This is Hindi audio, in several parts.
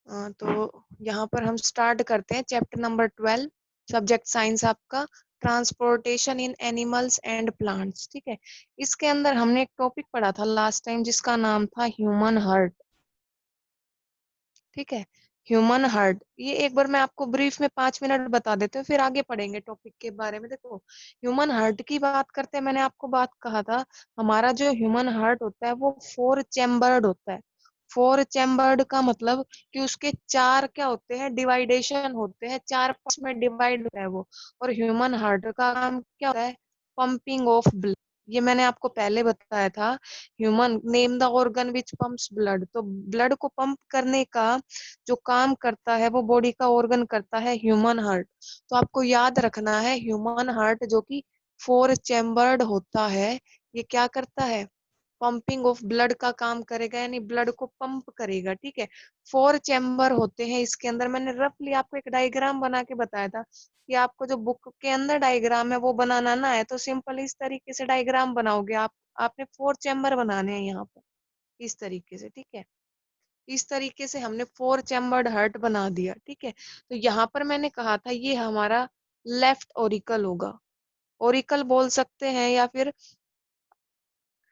तो यहाँ पर हम स्टार्ट करते हैं चैप्टर नंबर 12, सब्जेक्ट साइंस आपका, transportation in animals and plants. ठीक है, इसके अंदर हमने एक टॉपिक पढ़ा था लास्ट टाइम जिसका नाम था ह्यूमन हार्ट। ठीक है, ह्यूमन हार्ट, ये एक बार मैं आपको ब्रीफ में 5 मिनट बता देती हूँ, फिर आगे पढ़ेंगे टॉपिक के बारे में। देखो, ह्यूमन हार्ट की बात करते हैं, मैंने आपको बात कहा था, हमारा जो ह्यूमन हार्ट होता है वो 4 चैम्बर्ड होता है। 4 चैम्बर्ड का मतलब कि उसके 4 क्या होते हैं, डिवाइडेशन होते हैं, 4 पार्ट्स में डिवाइड होता है वो। और ह्यूमन हार्ट का काम क्या होता है, पंपिंग ऑफ ब्लड। ये मैंने आपको पहले बताया था, human name the organ which pumps blood. तो ब्लड को पंप करने का जो काम करता है वो बॉडी का ऑर्गन करता है ह्यूमन हार्ट। तो आपको याद रखना है, ह्यूमन हार्ट जो कि 4 चैम्बर्ड होता है, ये क्या करता है, पंपिंग ऑफ ब्लड का काम करेगा, यानी ब्लड को पंप करेगा। ठीक है, 4 चैम्बर होते हैं इसके अंदर। मैंने रफली आपको एक डायग्राम बना के बताया था कि आपको जो बुक के अंदर डायग्राम है वो बनाना ना है तो सिंपल इस तरीके से डायग्राम बनाओगे आप। आपने 4 चैम्बर बनाने हैं यहाँ पर इस तरीके से। ठीक है, इस तरीके से हमने 4 चैम्बर्ड हार्ट बना दिया। ठीक है, तो यहाँ पर मैंने कहा था ये हमारा लेफ्ट ओरिकल होगा, ओरिकल बोल सकते हैं या फिर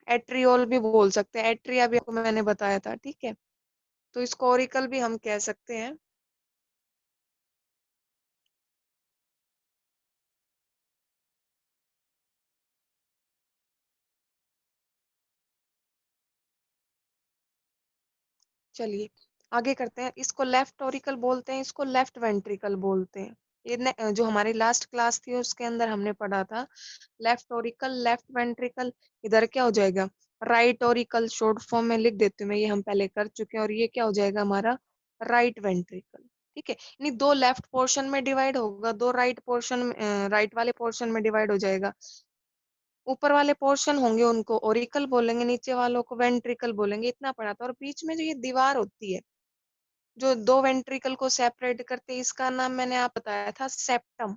एट्रियोल भी बोल सकते हैं, एट्रिया भी आपको मैंने बताया था। ठीक है, तो इसको ओरिकल भी हम कह सकते हैं। चलिए आगे करते हैं, इसको लेफ्ट ओरिकल बोलते हैं, इसको लेफ्ट वेंट्रिकल बोलते हैं। जो हमारी लास्ट क्लास थी उसके अंदर हमने पढ़ा था लेफ्ट ओरिकल, लेफ्ट वेंट्रिकल। इधर क्या हो जाएगा, राइट ओरिकल। शॉर्ट फॉर्म में लिख देती हूँ मैं, ये हम पहले कर चुके हैं। और ये क्या हो जाएगा हमारा राइट वेंट्रिकल। ठीक है, यानी 2 लेफ्ट पोर्शन में डिवाइड होगा, 2 राइट पोर्शन, राइट वाले पोर्शन में डिवाइड हो जाएगा। ऊपर वाले पोर्शन होंगे उनको ओरिकल बोलेंगे, नीचे वालों को वेंट्रिकल बोलेंगे। इतना पढ़ा था। और बीच में जो ये दीवार होती है जो 2 वेंट्रिकल को सेपरेट करते हैं, इसका नाम मैंने आप बताया था सेप्टम।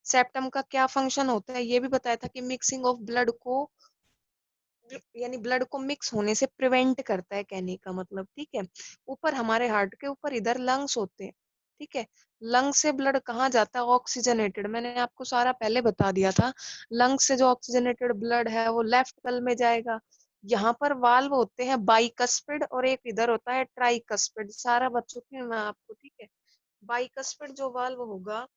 सेप्टम का क्या फंक्शन होता है ये भी बताया था कि मिक्सिंग ऑफ ब्लड को, यानी ब्लड को मिक्स होने से प्रिवेंट करता है, कहने का मतलब। ठीक है, ऊपर हमारे हार्ट के ऊपर इधर लंग्स होते हैं। ठीक है, लंग्स से ब्लड कहाँ जाता है, ऑक्सीजनेटेड। मैंने आपको सारा पहले बता दिया था, लंग्स से जो ऑक्सीजनेटेड ब्लड है वो लेफ्ट कल में जाएगा। यहाँ पर वाल्व होते हैं बाइकस्पिड और एक इधर होता है ट्राइकस्पिड, सारा बच चुकी हूँ मैं आपको। ठीक है, बाइकस्पिड जो वाल्व होगा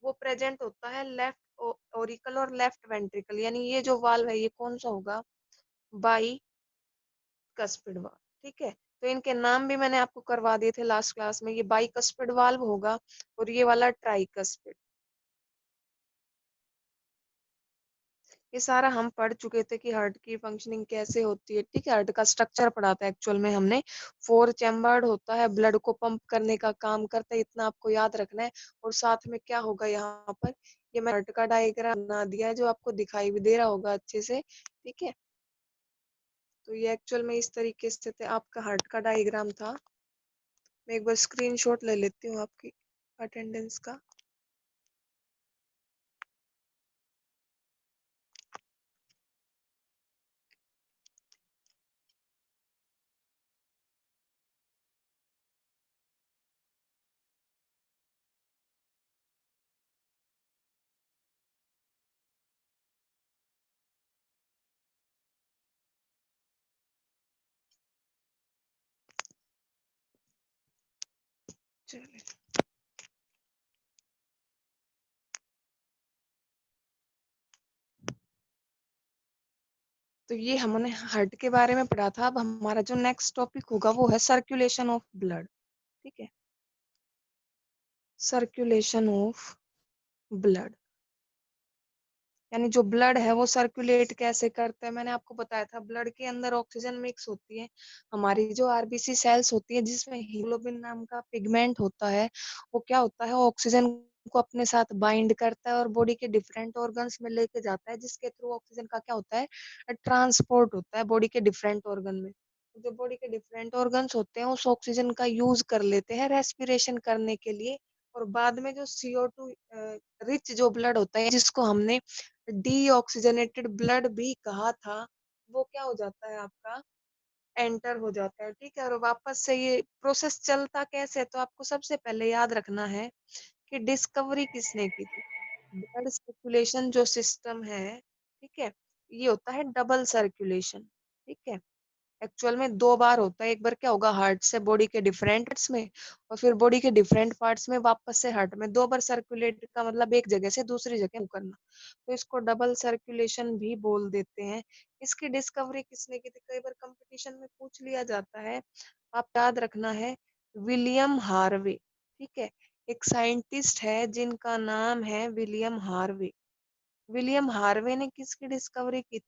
वो प्रेजेंट होता है लेफ्ट ओरिकल और लेफ्ट वेंट्रिकल, यानी ये जो वाल्व है ये कौन सा होगा, बाई कस्पिड वाल्व। ठीक है, तो इनके नाम भी मैंने आपको करवा दिए थे लास्ट क्लास में, ये बाई कस्पिड वाल्व होगा और ये वाला ट्राई कस्पिड। ये सारा हम पढ़ चुके थे कि हार्ट की फंक्शनिंग कैसे होती है। ठीक है, हार्ट का स्ट्रक्चर पढ़ा था एक्चुअल में हमने। 4 चैम्बर्ड होता है, ब्लड को पंप करने का काम करता है, इतना आपको याद रखना है। और साथ में क्या होगा यहाँ पर, ये मैं हार्ट का डायग्राम बना दिया है जो आपको दिखाई भी दे रहा होगा अच्छे से। ठीक है, तो ये एक्चुअल में इस तरीके से आपका हार्ट का डायग्राम था। मैं एक बार स्क्रीनशॉट ले लेती हूँ आपकी अटेंडेंस का। चलिए, तो ये हमने हार्ट के बारे में पढ़ा था। अब हमारा जो नेक्स्ट टॉपिक होगा वो है सर्कुलेशन ऑफ ब्लड। ठीक है, सर्कुलेशन ऑफ ब्लड, यानी जो ब्लड है वो सर्कुलेट कैसे करता है। मैंने आपको बताया था ब्लड के अंदर ऑक्सीजन मिक्स होती है। हमारी जो आरबीसी सेल्स होती है जिसमें हीमोग्लोबिन नाम का पिगमेंट होता है, वो क्या होता है, ऑक्सीजन को अपने साथ बाइंड करता है और बॉडी के डिफरेंट ऑर्गन्स में लेके जाता है, जिसके थ्रू ऑक्सीजन का क्या होता है, ट्रांसपोर्ट होता है बॉडी के डिफरेंट ऑर्गन में। जो बॉडी के डिफरेंट ऑर्गन्स होते हैं उस ऑक्सीजन का यूज कर लेते हैं रेस्पिरेशन करने के लिए। और बाद में जो CO2 रिच जो ब्लड होता है जिसको हमने डीऑक्सीजनेटेड ब्लड भी कहा था, वो क्या हो जाता है आपका एंटर हो जाता है, ठीक है। और वापस से ये प्रोसेस चलता कैसे है, तो आपको सबसे पहले याद रखना है कि डिस्कवरी किसने की थी। ब्लड सर्कुलेशन जो सिस्टम है, ठीक है, ये होता है डबल सर्कुलेशन, ठीक है। एक्चुअल में 2 बार होता है, एक बार क्या होगा हार्ट से बॉडी के डिफरेंट पार्ट्स में, और फिर बॉडी के डिफरेंट पार्ट्स में वापस से हार्ट में। 2 बार सर्कुलेट का मतलब एक जगह से दूसरी जगह मूव करना, तो इसको डबल सर्कुलेशन भी बोल देते हैं। इसकी डिस्कवरी किसने की थी, कई बार कंपटीशन में पूछ लिया जाता है, आप याद रखना है, विलियम हार्वे, ठीक है। एक साइंटिस्ट है जिनका नाम है विलियम हार्वे। विलियम हार्वे ने किसकी डिस्कवरी की थी,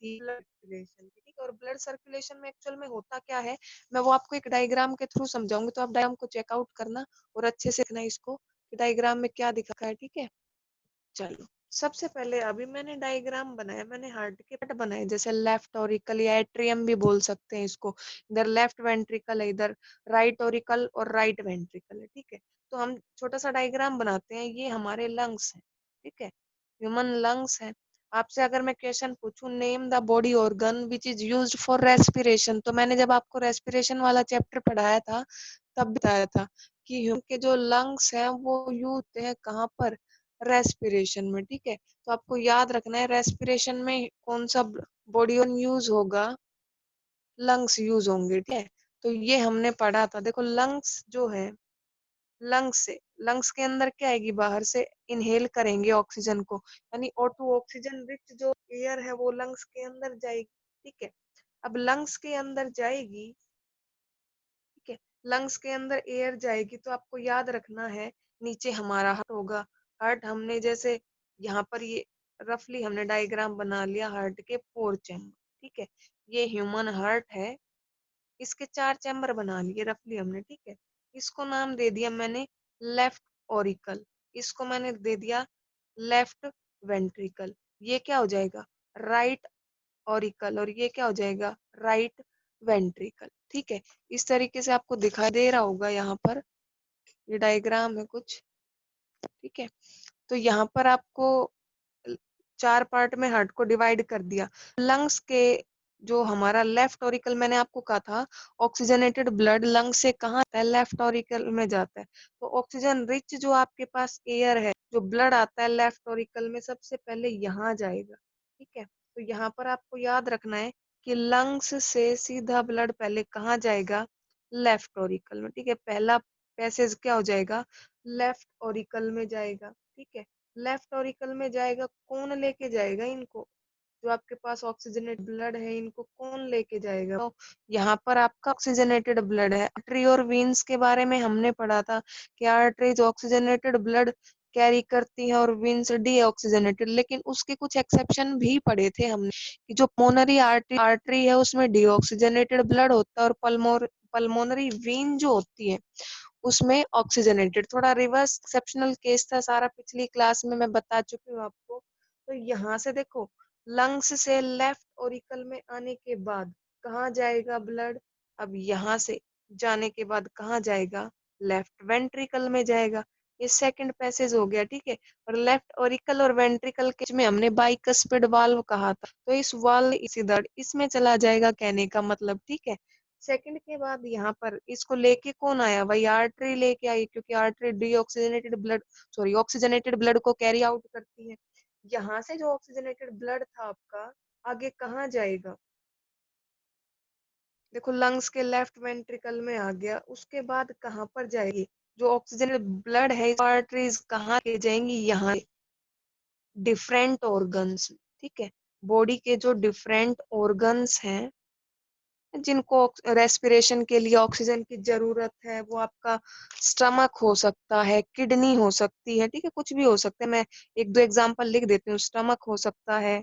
ब्लड सर्कुलेशन की, ठीक है। और ब्लड सर्कुलेशन में एक्चुअल में होता क्या है, मैं वो आपको एक डायग्राम के थ्रू समझाऊंगी, तो आप डायग्राम को चेकआउट करना और अच्छे से देखना इसको कि डायग्राम में क्या दिखा है, ठीक है। चलो, सबसे पहले अभी मैंने डायग्राम बनाया, मैंने हार्ट के पार्ट बनाए, जैसे लेफ्ट ऑरिकल या एट्रियम भी बोल सकते हैं इसको। इधर लेफ्ट वेंट्रिकल है, इधर राइट ऑरिकल और राइट वेंट्रिकल है, ठीक है। तो हम छोटा सा डायग्राम बनाते हैं, ये हमारे लंग्स है, ठीक है, ह्यूमन लंग्स है। आपसे अगर मैं क्वेश्चन पूछूं, name the body organ which is used for respiration, तो मैंने जब आपको रेस्पिरेशन वाला चैप्टर पढ़ाया था तब बताया था कि ह्यूमन के जो लंग्स हैं वो यूज होते हैं कहाँ पर, रेस्पिरेशन में, ठीक है। तो आपको याद रखना है रेस्पिरेशन में कौन सा बॉडी ऑर्गन यूज होगा, लंग्स यूज होंगे, ठीक है। तो ये हमने पढ़ा था। देखो लंग्स जो है, लंग्स से, लंग्स के अंदर क्या आएगी, बाहर से इनहेल करेंगे ऑक्सीजन को, यानी O2 ऑक्सीजन रिच जो एयर है वो लंग्स के अंदर जाएगी, ठीक है। अब लंग्स के अंदर जाएगी, ठीक है, लंग्स के अंदर एयर जाएगी, तो आपको याद रखना है नीचे हमारा हार्ट होगा। हार्ट हमने जैसे यहाँ पर ये रफली हमने डायग्राम बना लिया हार्ट के 4 चैम्बर, ठीक है। ये ह्यूमन हार्ट है, इसके 4 चैम्बर बना लिए रफली हमने, ठीक है। इसको नाम दे दिया मैंने लेफ्ट ऑरिकल, इसको मैंने दे दिया लेफ्ट वेंट्रिकल, ये क्या हो जाएगा राइट ऑरिकल, और ये क्या हो जाएगा राइट वेंट्रिकल, ठीक है। इस तरीके से आपको दिखाई दे रहा होगा यहाँ पर, ये डायग्राम है कुछ, ठीक है। तो यहाँ पर आपको 4 पार्ट में हार्ट को डिवाइड कर दिया। लंग्स के जो हमारा लेफ्ट ऑरिकल, मैंने आपको कहा था ऑक्सीजनेटेड ब्लड लंग से कहाँ आता है, लेफ्ट ऑरिकल में जाता है। तो ऑक्सीजन रिच जो आपके पास एयर है, जो ब्लड आता है लेफ्ट ऑरिकल में, सबसे पहले यहाँ जाएगा, ठीक है। तो यहाँ पर आपको याद रखना है कि लंग्स से सीधा ब्लड पहले कहाँ जाएगा, लेफ्ट ऑरिकल में, ठीक है। पहला पैसेज क्या हो जाएगा, लेफ्ट ऑरिकल में जाएगा, ठीक है। लेफ्ट ऑरिकल में जाएगा, कौन लेके जाएगा इनको, जो आपके पास ऑक्सीजनेटेड ब्लड है इनको कौन लेके जाएगा, तो यहाँ पर आपका ऑक्सीजनेटेड ब्लड है। आर्टरी और वीन्स के बारे में हमने पढ़ा था कि आर्टरीज ऑक्सीजनेटेड ब्लड कैरी करती है और वीन्स डीऑक्सीजनेटेड, लेकिन उसके कुछ एक्सेप्शन भी पढ़े थे हमने कि जो पल्मोनरी आर्टरी है उसमें डीऑक्सीजनेटेड ब्लड होता है, और पल्मोनरी वीन जो होती है उसमें ऑक्सीजनेटेड। थोड़ा रिवर्स एक्सेप्शनल केस था, सारा पिछली क्लास में मैं बता चुकी हूँ आपको। तो यहाँ से देखो, लंग्स से लेफ्ट ओरिकल में आने के बाद कहाँ जाएगा ब्लड, अब यहाँ से जाने के बाद कहाँ जाएगा, लेफ्ट वेंट्रिकल में जाएगा। ये सेकंड पैसेज हो गया, ठीक है। और लेफ्ट ओरिकल और वेंट्रिकल के में हमने बाइकस्पिड वाल्व कहा था, तो इस वाल्व इधर इसमें चला जाएगा कहने का मतलब, ठीक है। सेकंड के बाद यहाँ पर इसको लेके कौन आया, वही आर्टरी लेके आई, क्योंकि artery deoxygenated blood, sorry oxygenated blood को कैरी आउट करती है। यहाँ से जो ऑक्सीजनेटेड ब्लड था आपका, आगे कहाँ जाएगा, देखो लंग्स के लेफ्ट वेंट्रिकल में आ गया, उसके बाद कहाँ पर जाएगी, जो ऑक्सीजनेटेड ब्लड है आर्टरीज कहाँ के जाएंगी, यहाँ डिफरेंट ऑर्गन्स, ठीक है। बॉडी के जो डिफरेंट ऑर्गन्स हैं जिनको रेस्पिरेशन के लिए ऑक्सीजन की जरूरत है, वो आपका स्टमक हो सकता है, किडनी हो सकती है, ठीक है, कुछ भी हो सकता है। मैं एक दो एग्जांपल लिख देती हूँ, स्टमक हो सकता है,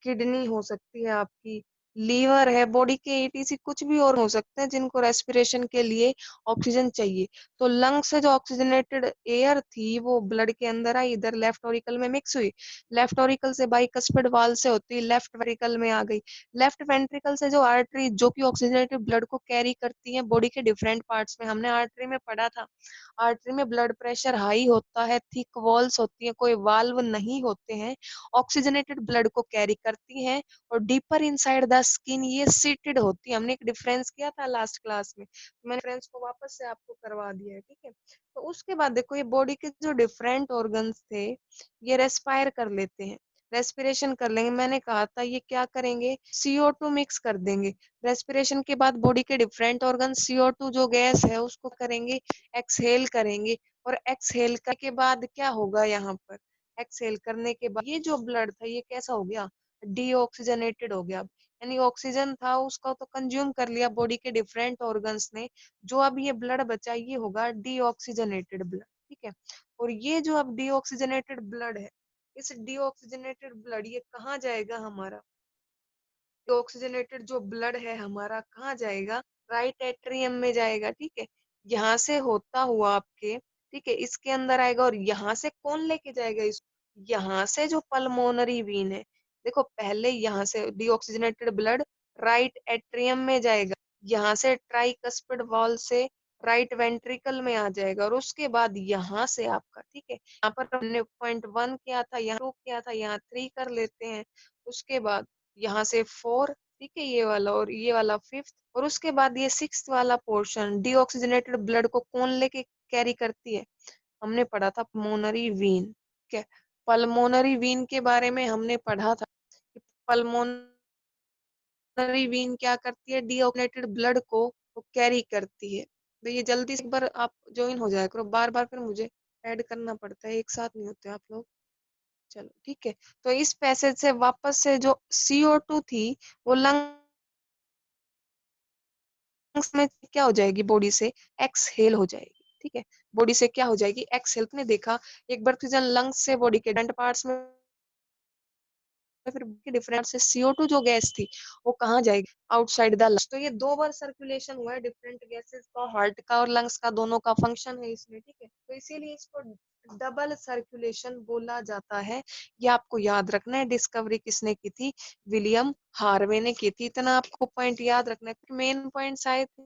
किडनी हो सकती है आपकी, लीवर है, बॉडी के ईटीसी कुछ भी और हो सकते हैं जिनको रेस्पिरेशन के लिए ऑक्सीजन चाहिए। तो लंग से जो ऑक्सीजनेटेड एयर थी वो ब्लड के अंदर आई, इधर लेफ्ट ऑरिकल में मिक्स हुई, लेफ्ट ऑरिकल से बाइकस्पिड वाल से होती लेफ्ट वेंट्रिकल में आ गई। लेफ्ट वेंट्रिकल से जो आर्टरी जो कि ऑक्सीजनेटेड ब्लड को कैरी करती है बॉडी के डिफरेंट पार्ट्स में, हमने आर्टरी में पढ़ा था, आर्टरी में ब्लड प्रेशर हाई होता है, थिक वॉल्स होती है, कोई वाल्व नहीं होते हैं, ऑक्सीजनेटेड ब्लड को कैरी करती हैं, और डीपर इनसाइड द स्किन ये सीटेड होती है। हमने एक डिफरेंस किया था लास्ट क्लास में, तो मैंने डिफरेंस को वापस से आपको करवा दिया है, ठीक है। तो उसके बाद देखो ये बॉडी के जो डिफरेंट ऑर्गन्स थे ये रेस्पायर कर लेते हैं, रेस्पिरेशन कर लेंगे। मैंने कहा था ये क्या करेंगे, CO2 मिक्स कर देंगे। रेस्पिरेशन के बाद बॉडी के डिफरेंट ऑर्गन CO2 जो गैस है उसको करेंगे एक्सहेल करेंगे, और एक्सहेल के बाद क्या होगा, यहाँ पर एक्सहेल करने के बाद ये जो ब्लड था ये कैसा हो गया, डीऑक्सीजनेटेड हो गया। यानी ऑक्सीजन था उसका तो कंज्यूम कर लिया बॉडी के डिफरेंट ऑर्गन्स ने, जो अब ये ब्लड बचा ये होगा डीऑक्सीजनेटेड ब्लड, ठीक है। और ये जो अब डीऑक्सीजनेटेड ब्लड है, इस डीऑक्सीजनेटेड ब्लड ये कहाँ जाएगा, हमारा ऑक्सीजनेटेड जो ब्लड है हमारा कहाँ जाएगा, राइट एट्रियम में जाएगा, ठीक है। यहाँ से होता हुआ आपके, ठीक है, इसके अंदर आएगा, और यहाँ से कौन लेके जाएगा इसको, यहाँ से जो पल्मोनरी वीन है, देखो पहले यहाँ से डीऑक्सीजनेटेड ब्लड राइट एट्रियम में जाएगा, यहाँ से ट्राइकस्पिड वॉल से राइट वेंट्रिकल में आ जाएगा, और उसके बाद यहाँ से आपका, ठीक है, यहाँ पर हमने .1 किया था, यहाँ 2 किया था, यहाँ 3 कर लेते हैं, उसके बाद यहाँ से 4, ठीक है, ये वाला और ये वाला 5th, और उसके बाद ये 6th वाला पोर्शन डीऑक्सीजनेटेड ब्लड को कौन लेके कैरी करती है, हमने पढ़ा था पल्मोनरी वीन, ठीक है। पल्मोनरी वीन के बारे में हमने पढ़ा था कि पल्मोनरी वीन क्या करती है, डीऑक्सीजनेटेड ब्लड को कैरी करती है। तो ये जल्दी से एक बार आप ज्वाइन हो जाया करो, बार बार फिर मुझे ऐड करना पड़ता है, एक साथ नहीं होते आप लोग। चलो ठीक है, तो इस पैसेज से वापस से जो CO2 थी वो लंग्स में क्या हो जाएगी, बॉडी से एक्सहेल हो जाएगी, ठीक है, बॉडी से क्या हो जाएगी, एक्सहेल। ने देखा एक बार ऑक्सीजन लंग्स से बॉडी के डेंट पार्ट्स में, फिर डिफरेंट से CO2 जो गैस थी वो कहाँ जाएगी, आउटसाइड द लंग्स। तो ये 2 बार सर्कुलेशन हुआ है डिफरेंट गैसेस का, हार्ट का और लंग्स का, दोनों का फंक्शन है इसमें, ठीक है। तो इसीलिए इसको डबल सर्कुलेशन बोला जाता है। ये आपको याद रखना है। डिस्कवरी किसने की थी, विलियम हार्वे ने की थी। इतना आपको पॉइंट याद रखना है, मेन पॉइंट्स आए थे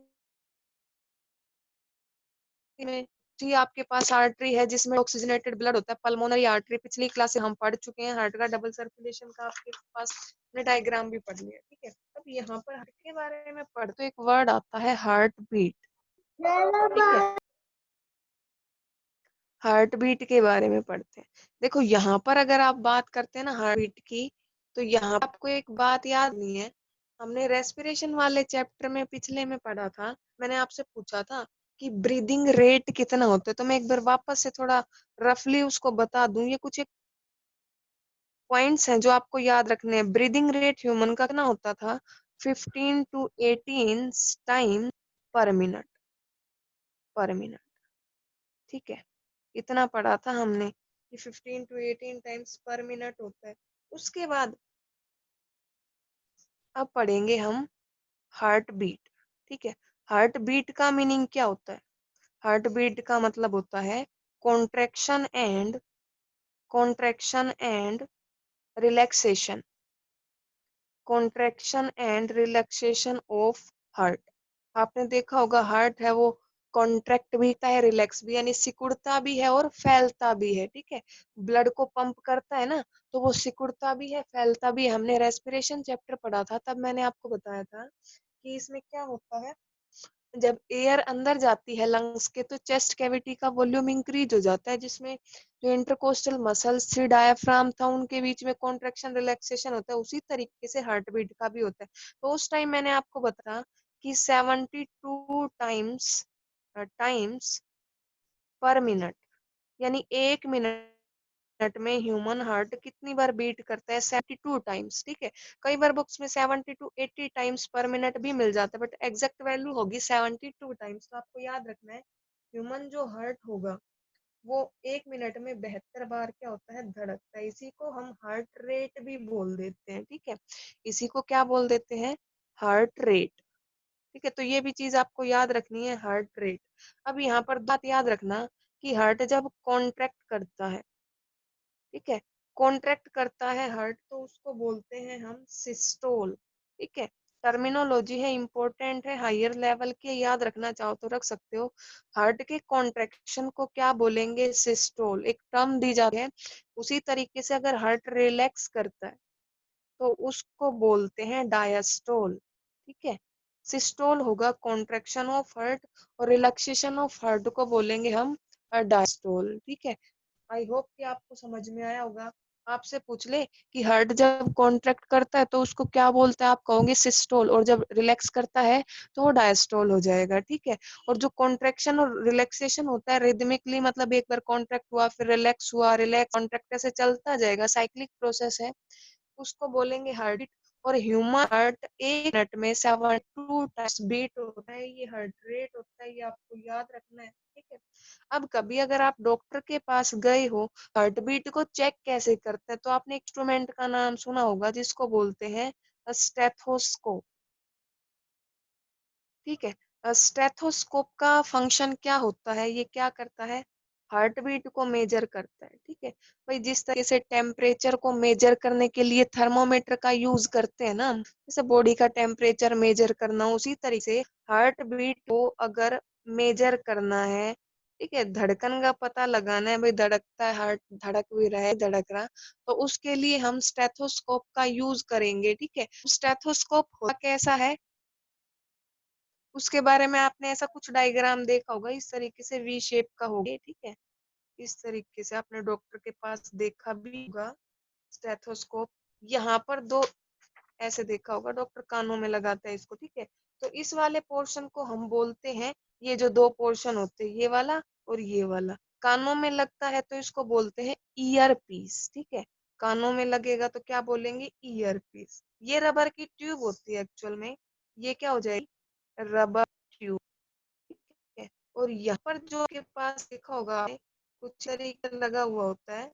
में। जी आपके पास आर्टरी है जिसमें ऑक्सीजनेटेड ब्लड होता है, पल्मोनरी आर्टरी, पिछली क्लास से हम पढ़ चुके हैं। हार्ट का डबल सर्कुलेशन का आपके पास ने डायग्राम भी पढ़ लिया, ठीक है। अब यहाँ पर हार्ट के बारे में पढ़ तो एक वर्ड आता है हार्ट बीट, ठीक है, हार्ट बीट के बारे में पढ़ते हैं। देखो यहाँ पर अगर आप बात करते हैं ना हार्ट बीट की, तो यहाँ आपको एक बात याद नहीं है, हमने रेस्पिरेशन वाले चैप्टर में पिछले में पढ़ा था, मैंने आपसे पूछा था कि ब्रीदिंग रेट कितना होता है। तो मैं एक बार वापस से थोड़ा रफली उसको बता दूं, ये कुछ एक पॉइंट्स हैं जो आपको याद रखने हैं। ब्रीदिंग रेट ह्यूमन का कितना होता था, 15 to 18 टाइम पर मिनट, ठीक है, इतना पढ़ा था हमने कि 15 to 18 टाइम्स पर मिनट होता है। उसके बाद अब पढ़ेंगे हम हार्ट बीट, ठीक है। हार्ट बीट का मीनिंग क्या होता है, हार्ट बीट का मतलब होता है contraction and contraction and relaxation, contraction and relaxation of heart. आपने देखा होगा हार्ट है वो कॉन्ट्रैक्ट भी होता है, रिलैक्स भी, यानी सिकुड़ता भी है और फैलता भी है, ठीक है। ब्लड को पंप करता है ना, तो वो सिकुड़ता भी है फैलता भी है। हमने रेस्पिरेशन चैप्टर पढ़ा था, तब मैंने आपको बताया था कि इसमें क्या होता है, जब एयर अंदर जाती है लंग्स के तो चेस्ट कैविटी का वॉल्यूम इंक्रीज हो जाता है, जिसमें जो इंटरकोस्टल मसल्स थी, डायफ्राम था, उनके बीच में कॉन्ट्रैक्शन रिलैक्सेशन होता है। उसी तरीके से हार्ट बीट का भी होता है। तो उस टाइम मैंने आपको बताया कि 72 टाइम्स पर मिनट, यानी 1 मिनट में ह्यूमन हार्ट कितनी बार बीट करता है, 72 टाइम्स, ठीक है। कई बार बुक्स में 70 to 80 टाइम्स पर मिनट भी मिल जाता है, बट एग्जैक्ट वैल्यू होगी 72 टाइम्स। तो आपको याद रखना है ह्यूमन जो हार्ट होगा वो 1 मिनट में 72 बार क्या होता है, धड़कता है। इसी को हम हार्ट रेट भी बोल देते हैं, ठीक है। इसी को क्या बोल देते हैं, हार्ट रेट, ठीक है। तो ये भी चीज आपको याद रखनी है, हार्ट रेट। अब यहाँ पर बात याद रखना कि हार्ट जब कॉन्ट्रैक्ट करता है, ठीक है, कॉन्ट्रैक्ट करता है हार्ट, तो उसको बोलते हैं हम सिस्टोल, ठीक है। टर्मिनोलॉजी है, इंपॉर्टेंट है, हायर लेवल के, याद रखना चाहो तो रख सकते हो। हार्ट के कॉन्ट्रैक्शन को क्या बोलेंगे, सिस्टोल, एक टर्म दी जाती है। उसी तरीके से अगर हार्ट रिलैक्स करता है तो उसको बोलते हैं डायस्टोल, ठीक है। सिस्टोल होगा कॉन्ट्रैक्शन ऑफ हार्ट, और रिलैक्सेशन ऑफ हार्ट को बोलेंगे हम डायस्टोल, ठीक है। आई होप कि आपको समझ में आया होगा। आपसे पूछ ले कि हार्ट जब कॉन्ट्रैक्ट करता है तो उसको क्या बोलते हैं, आप कहोगे सिस्टोल, और जब रिलैक्स करता है तो वो डायस्टोल हो जाएगा, ठीक है। और जो कॉन्ट्रैक्शन और रिलैक्सेशन होता है रिदमिकली, मतलब एक बार कॉन्ट्रैक्ट हुआ फिर रिलैक्स हुआ, रिलैक्स कॉन्ट्रैक्ट ऐसे चलता जाएगा, साइक्लिक प्रोसेस है, उसको बोलेंगे हार्ट बीट। और ह्यूमन हार्ट एक मिनट में 72 टाइम्स बीट होता है, ये हार्ट रेट होता है, ये आपको याद रखना है, ठीक है। अब कभी अगर आप डॉक्टर के पास गए हो, हार्ट बीट को चेक कैसे करते हैं, तो आपने इंस्ट्रूमेंट का नाम सुना होगा जिसको बोलते हैं स्टेथोस्कोप, ठीक है। स्टेथोस्कोप का फंक्शन क्या होता है, ये क्या करता है, हार्ट बीट को मेजर करता है, ठीक है। भाई जिस तरह से टेम्परेचर को मेजर करने के लिए थर्मोमीटर का यूज करते हैं ना, जैसे बॉडी का टेम्परेचर मेजर करना, उसी तरीके से हार्ट बीट को अगर मेजर करना है, ठीक है, धड़कन का पता लगाना है, भाई धड़कता है हार्ट, धड़क भी रहा है, धड़क रहा, तो उसके लिए हम स्टेथोस्कोप का यूज करेंगे, ठीक है। स्टेथोस्कोप होता कैसा है, उसके बारे में आपने ऐसा कुछ डायग्राम देखा होगा, इस तरीके से वी शेप का होगा, ठीक है। इस तरीके से आपने डॉक्टर के पास देखा भी होगा स्टेथोस्कोप। यहाँ पर दो ऐसे देखा होगा, डॉक्टर कानों में लगाता है इसको, ठीक है। तो इस वाले पोर्शन को हम बोलते हैं, ये जो दो पोर्शन होते हैं, ये वाला और ये वाला, कानों में लगता है तो इसको बोलते हैं ईयर पीस, ठीक है। कानों में लगेगा तो क्या बोलेंगे, ईयर पीस। ये रबर की ट्यूब होती है एक्चुअल में, ये क्या हो जाएगी, रबर ट्यूब, ठीक है। और यहाँ पर जो के पास देखा होगा आपने, कुछ तरीके लगा हुआ होता है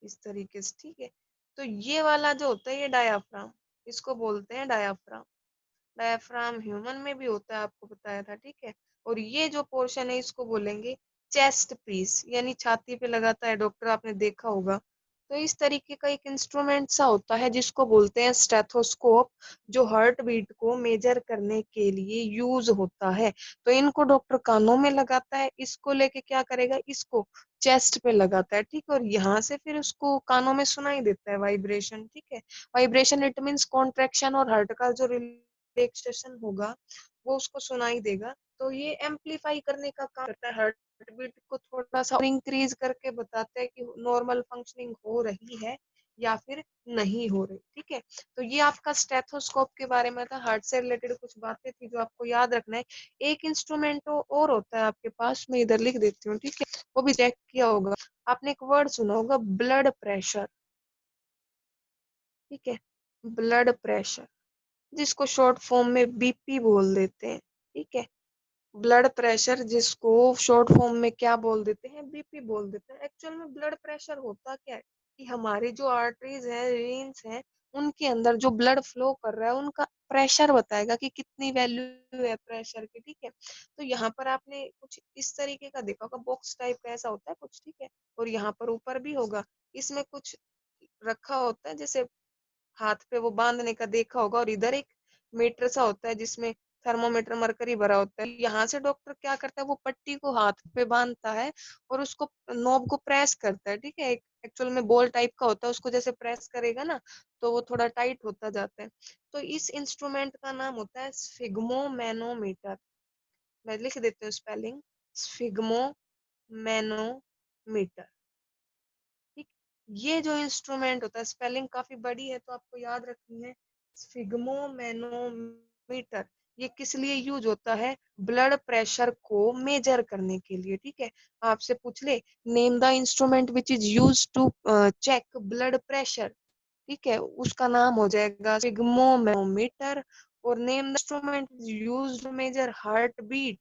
इस तरीके से, ठीक है। तो ये वाला जो होता है ये डायाफ्राम, इसको बोलते हैं डायाफ्राम। डायाफ्राम ह्यूमन में भी होता है, आपको बताया था, ठीक है। और ये जो पोर्शन है इसको बोलेंगे चेस्ट पीस, यानी छाती पे लगाता है डॉक्टर, आपने देखा होगा। तो इस तरीके का एक इंस्ट्रूमेंट सा होता है जिसको बोलते हैं स्टेथोस्कोप, जो हार्ट बीट को मेजर करने के लिए यूज होता है। तो इनको डॉक्टर कानों में लगाता है, इसको लेके क्या करेगा, इसको चेस्ट पे लगाता है, ठीक है। और यहाँ से फिर उसको कानों में सुनाई देता है वाइब्रेशन, ठीक है। वाइब्रेशन इट मीन्स कॉन्ट्रैक्शन, और हार्ट का जो रिलैक्सेशन होगा वो उसको सुनाई देगा। तो ये एम्पलीफाई करने का काम करता है, हार्ट बीट को थोड़ा सा इंक्रीज करके बताते हैं कि नॉर्मल फंक्शनिंग हो रही है या फिर नहीं हो रही, ठीक है। तो ये आपका स्टेथोस्कोप के बारे में था, हार्ट से रिलेटेड कुछ बातें थी जो आपको याद रखना है। एक इंस्ट्रूमेंट और होता है आपके पास, मैं इधर लिख देती हूँ, ठीक है, वो भी चेक किया होगा आपने, एक वर्ड सुना होगा ब्लड प्रेशर, ठीक है, ब्लड प्रेशर, जिसको शॉर्ट फॉर्म में बीपी बोल देते हैं, ठीक है। ब्लड प्रेशर जिसको शॉर्ट फॉर्म में क्या बोल देते हैं, बीपी बोल देते हैं। एक्चुअल में ब्लड प्रेशर होता क्या है, कि हमारी जो आर्टरीज है, वेन्स हैं, उनके अंदर जो ब्लड फ्लो कर रहा है उनका प्रेशर बताएगा कि कितनी वैल्यू है प्रेशर की, ठीक है। तो यहाँ पर आपने कुछ इस तरीके का देखा होगा, बॉक्स टाइप का ऐसा होता है कुछ, ठीक है। और यहाँ पर ऊपर भी होगा, इसमें कुछ रखा होता है, जैसे हाथ पे वो बांधने का देखा होगा, और इधर एक मीटर सा होता है जिसमें थर्मोमीटर मरकरी भरा होता है। यहाँ से डॉक्टर क्या करता है, वो पट्टी को हाथ पे बांधता है और उसको नॉब को प्रेस करता है, ठीक है। एक एक्चुअल में बॉल टाइप का होता है, उसको जैसे प्रेस करेगा ना तो वो थोड़ा टाइट होता जाता है। तो इस इंस्ट्रूमेंट का नाम होता है स्फिग्मोमैनोमीटर। मैं लिख देती हूँ स्पेलिंग, स्फिग्मोमैनोमीटर, ठीक। ये जो इंस्ट्रूमेंट होता है, स्पेलिंग काफी बड़ी है तो आपको याद रखनी है, स्फिग्मोमेनोमीटर। ये किस लिए यूज होता है, ब्लड प्रेशर को मेजर करने के लिए, ठीक है। आपसे पूछ ले, name the instrument which is use to check blood pressure, ठीक है, उसका नाम हो जाएगा स्फिग्मोमेनोमीटर। और name the instrument used to measure heart beat,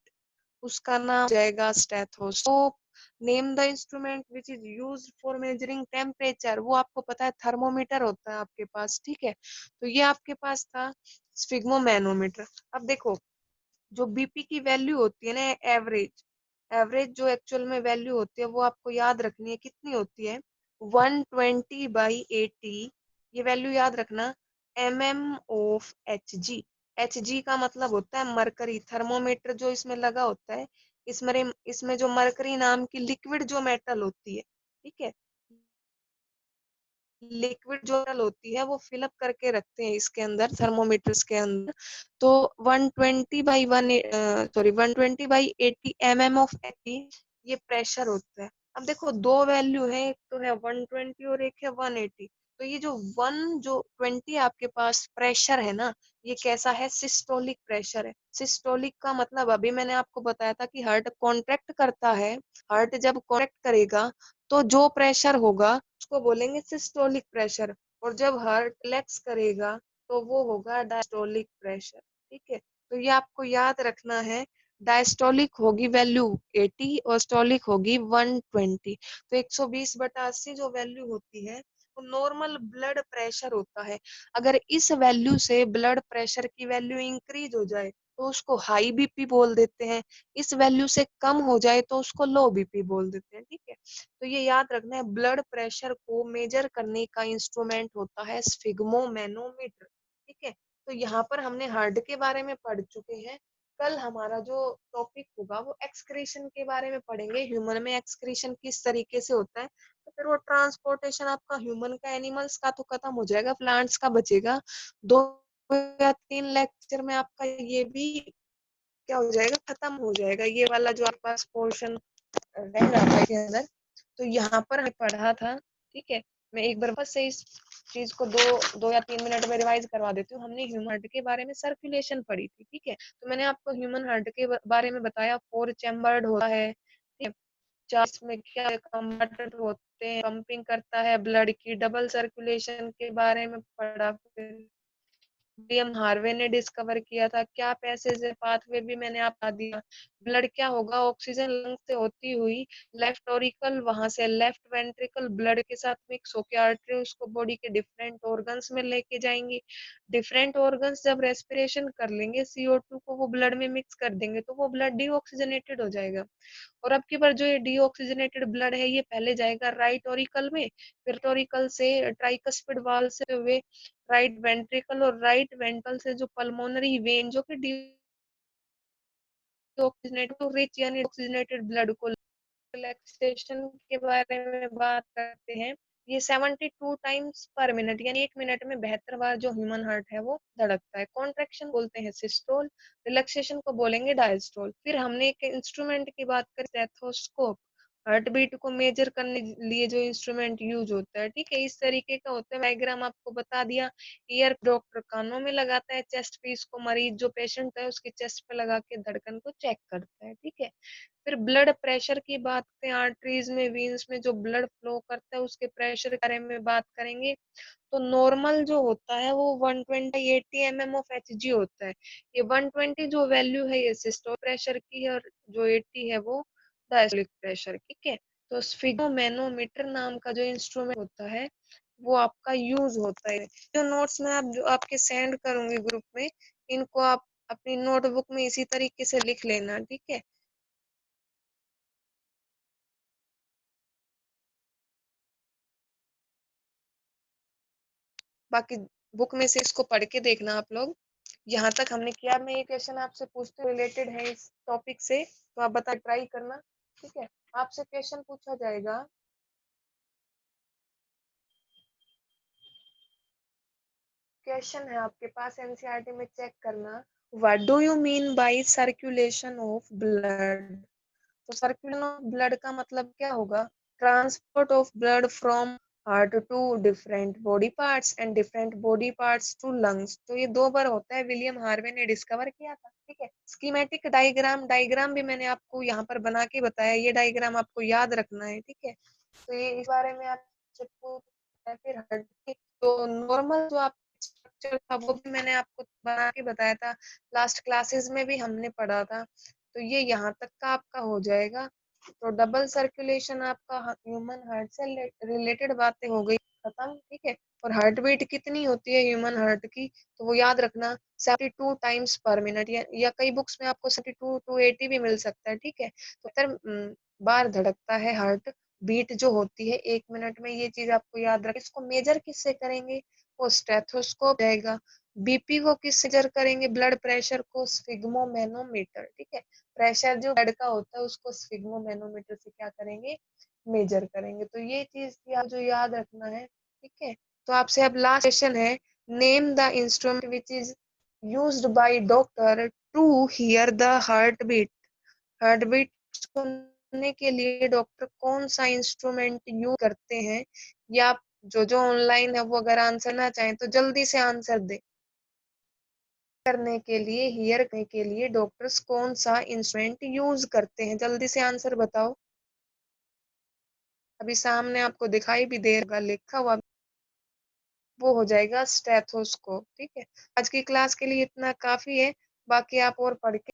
उसका नाम हो जाएगा stethoscope. Name the instrument which is used for measuring temperature, वो आपको पता है थर्मोमीटर होता है आपके पास, ठीक है। तो ये आपके पास था स्फिग्मोमैनोमीटर। अब देखो जो बीपी की वैल्यू होती है ना, एवरेज, एवरेज जो एक्चुअल में वैल्यू होती है वो आपको याद रखनी है, कितनी होती है 120/80, ये वैल्यू याद रखना, mm ऑफ Hg। Hg का मतलब होता है मरकरी। थर्मोमीटर जो इसमें लगा होता है, इसमें जो मरकरी नाम की लिक्विड जो मेटल होती है, ठीक है, लिक्विड जो मेटल होती है वो फिलअप करके रखते हैं इसके अंदर, थर्मोमीटर्स के अंदर। तो 120/80 ये प्रेशर होता है। अब देखो दो वैल्यू है, एक तो है 120 और एक है 180। तो ये जो 120 आपके पास प्रेशर है ना, ये कैसा है, सिस्टोलिक प्रेशर है। सिस्टोलिक का मतलब अभी मैंने आपको बताया था कि हार्ट कॉन्ट्रैक्ट करता है, हार्ट जब कॉन्ट्रैक्ट करेगा तो जो प्रेशर होगा उसको बोलेंगे सिस्टोलिक प्रेशर, और जब हार्ट रिलैक्स करेगा तो वो होगा डायस्टोलिक प्रेशर, ठीक है। तो ये आपको याद रखना है, डायस्टोलिक होगी वैल्यू 80 और स्टोलिक होगी 120। तो 120/80 जो वैल्यू होती है वो नॉर्मल ब्लड प्रेशर होता है। अगर इस वैल्यू से ब्लड प्रेशर की वैल्यू इंक्रीज हो जाए तो उसको हाई बीपी बोल देते हैं, इस वैल्यू से कम हो जाए तो उसको लो बीपी बोल देते हैं, ठीक है। तो ये याद रखना है, ब्लड प्रेशर को मेजर करने का इंस्ट्रूमेंट होता है स्फिग्मोमैनोमीटर, ठीक है। तो यहाँ पर हमने हार्ट के बारे में पढ़ चुके हैं। कल हमारा जो टॉपिक होगा वो एक्सक्रीशन के बारे में पढ़ेंगे, ह्यूमन में एक्सक्रीशन किस तरीके से होता है। तो फिर वो ट्रांसपोर्टेशन आपका ह्यूमन का, एनिमल्स का तो खत्म हो जाएगा, प्लांट्स का बचेगा। 2 या 3 लेक्चर में आपका ये भी क्या हो जाएगा, खत्म हो जाएगा, ये वाला जो आपके पास पोर्शन रह रहा था के अंदर। तो यहाँ पर हमें पढ़ा था, ठीक है। मैं एक बार बस से इस चीज को 2 या 3 मिनट में रिवाइज करवा देती हूँ। हमने ह्यूमन हार्ट के बारे में सर्कुलेशन पढ़ी थी, ठीक है। तो मैंने आपको ह्यूमन हार्ट के बारे में बताया, 4 चैम्बर्ड होता है, ठीक है। 4 में क्या कंपार्टमेंट होते हैं, पंपिंग करता है ब्लड की, डबल सर्कुलेशन के बारे में पढ़ा, फिर विलियम हार्वे ने डिस्कवर किया था, क्या पैसेज है, पाथवे भी मैंने आपको दिया। ब्लड क्या होगा, ऑक्सीजन लंग से होती हुई लेफ्ट ऑरिकल, वहां से लेफ्ट वेंट्रिकल ब्लड के साथ मिक्स होकर आर्टरी उसको बॉडी के डिफरेंट ऑर्गन्स में लेके जाएंगी। डिफरेंट ऑर्गन्स जब रेस्पिरेशन कर लेंगे, CO2 को वो ब्लड में मिक्स कर देंगे तो वो ब्लड डीऑक्सीजनेटेड हो जाएगा। और अब की बार जो ये डीऑक्सीजनेटेड ब्लड है ये पहले जाएगा राइट ऑरिकल में, फिर ऑरिकल से ट्राइकस्पिड वाल्व से हुए राइट वेंट्रिकल, और राइट वेंट्रल से जो पल्मोनरी वेन जो कि डीऑक्सीजनेटेड रिच यानी ऑक्सीजनेटेड ब्लड को, रिलैक्सेशन के बारे में बात करते हैं। ये 72 टाइम्स पर मिनट यानी 1 मिनट में 72 बार जो ह्यूमन हार्ट है वो धड़कता है। कॉन्ट्रैक्शन बोलते हैं सिस्टोल, रिलैक्सेशन को बोलेंगे डायस्टोल। फिर हमने एक इंस्ट्रूमेंट की बात करी, स्टेथोस्कोप, हार्ट बीट को मेजर करने लिए जो इंस्ट्रूमेंट यूज होता है, ठीक है, इस तरीके का होता है। डायग्राम आपको बता दिया। ईयर डॉक्टर कानों में लगाता है, चेस्ट पीस को मरीज जो पेशेंट है उसकी चेस्ट पे लगा के धड़कन को चेक करता है, ठीक है। फिर ब्लड प्रेशर की बात करें, आर्टरीज में, वीन्स में जो ब्लड फ्लो करता है उसके प्रेशर के बारे में बात करेंगे। तो नॉर्मल जो होता है वो 120/80 ऑफ Hg होता है। ये 120 जो वैल्यू है ये सिस्टोल प्रेशर की है, और जो 80 है वो डायस्टोलिक प्रेशर, ठीक है। तो स्फिग्मोमैनोमीटर नाम का जो इंस्ट्रूमेंट होता है वो आपका यूज होता है। जो नोट्स में आप जो आपके सेंड करूंगी ग्रुप में, इनको आप अपनी नोटबुक में इसी तरीके से लिख लेना, ठीक है। बाकी बुक में से इसको पढ़ के देखना आप लोग। यहाँ तक हमने किया। मैं ये क्वेश्चन आपसे पूछते रिलेटेड है इस टॉपिक से, तो आप बता ट्राई करना, ठीक है। आपसे क्वेश्चन पूछा जाएगा, क्वेश्चन है आपके पास एनसीईआरटी में, चेक करना। What do you mean by circulation of blood. तो सर्कुलेशन ऑफ ब्लड का मतलब क्या होगा, transport of blood from heart to different body parts and different body parts to lungs. तो ये 2 बार होता है, विलियम हार्वे ने डिस्कवर किया था, ठीक है। स्कीमेटिक डायग्राम, डायग्राम भी मैंने आपको यहाँ पर बना के बताया, ये डायग्राम आपको याद रखना है, ठीक है। तो ये इस बारे में आप फिर हार्ट की तो नॉर्मल जो आप स्ट्रक्चर था वो भी मैंने आपको बना के बताया था, लास्ट क्लासेस में भी हमने पढ़ा था। तो ये यहाँ तक का आपका हो जाएगा। तो डबल सर्कुलेशन आपका ह्यूमन हार्ट से रिलेटेड बातें हो गई खत्म, ठीक है। और हार्ट बीट कितनी होती है ह्यूमन हार्ट की, तो वो याद रखना 72 टाइम्स पर मिनट, या कई बुक्स में आपको 72 टू 80 भी मिल सकता है, ठीक है। तो बार धड़कता है हार्ट बीट जो होती है 1 मिनट में, ये चीज आपको याद रख। इसको मेजर किससे करेंगे, वो स्टेथोस्कोप रहेगा। बीपी को किस मेजर करेंगे, ब्लड प्रेशर को स्फिग्मोमेनोमीटर, ठीक है। प्रेशर जो ब्लड का होता है उसको स्फिग्मोमेनोमीटर से क्या करेंगे, मेजर करेंगे। तो ये चीज जो याद रखना है, ठीक है। तो आपसे अब लास्ट क्वेश्चन है, name the instrument which is used by doctor to hear the heart beat. Heart beat सुनने के लिए डॉक्टर कौन सा इंस्ट्रूमेंट यूज करते हैं, या जो ऑनलाइन है वो अगर आंसर ना चाहें तो जल्दी से आंसर दे। करने के लिए, हियर करने के लिए डॉक्टर्स कौन सा इंस्ट्रूमेंट यूज करते हैं, जल्दी से आंसर बताओ। अभी सामने आपको दिखाई भी दे रहा लिखा हुआ, वो हो जाएगा स्टेथोस्कोप, ठीक है। आज की क्लास के लिए इतना काफी है, बाकी आप और पढ़ के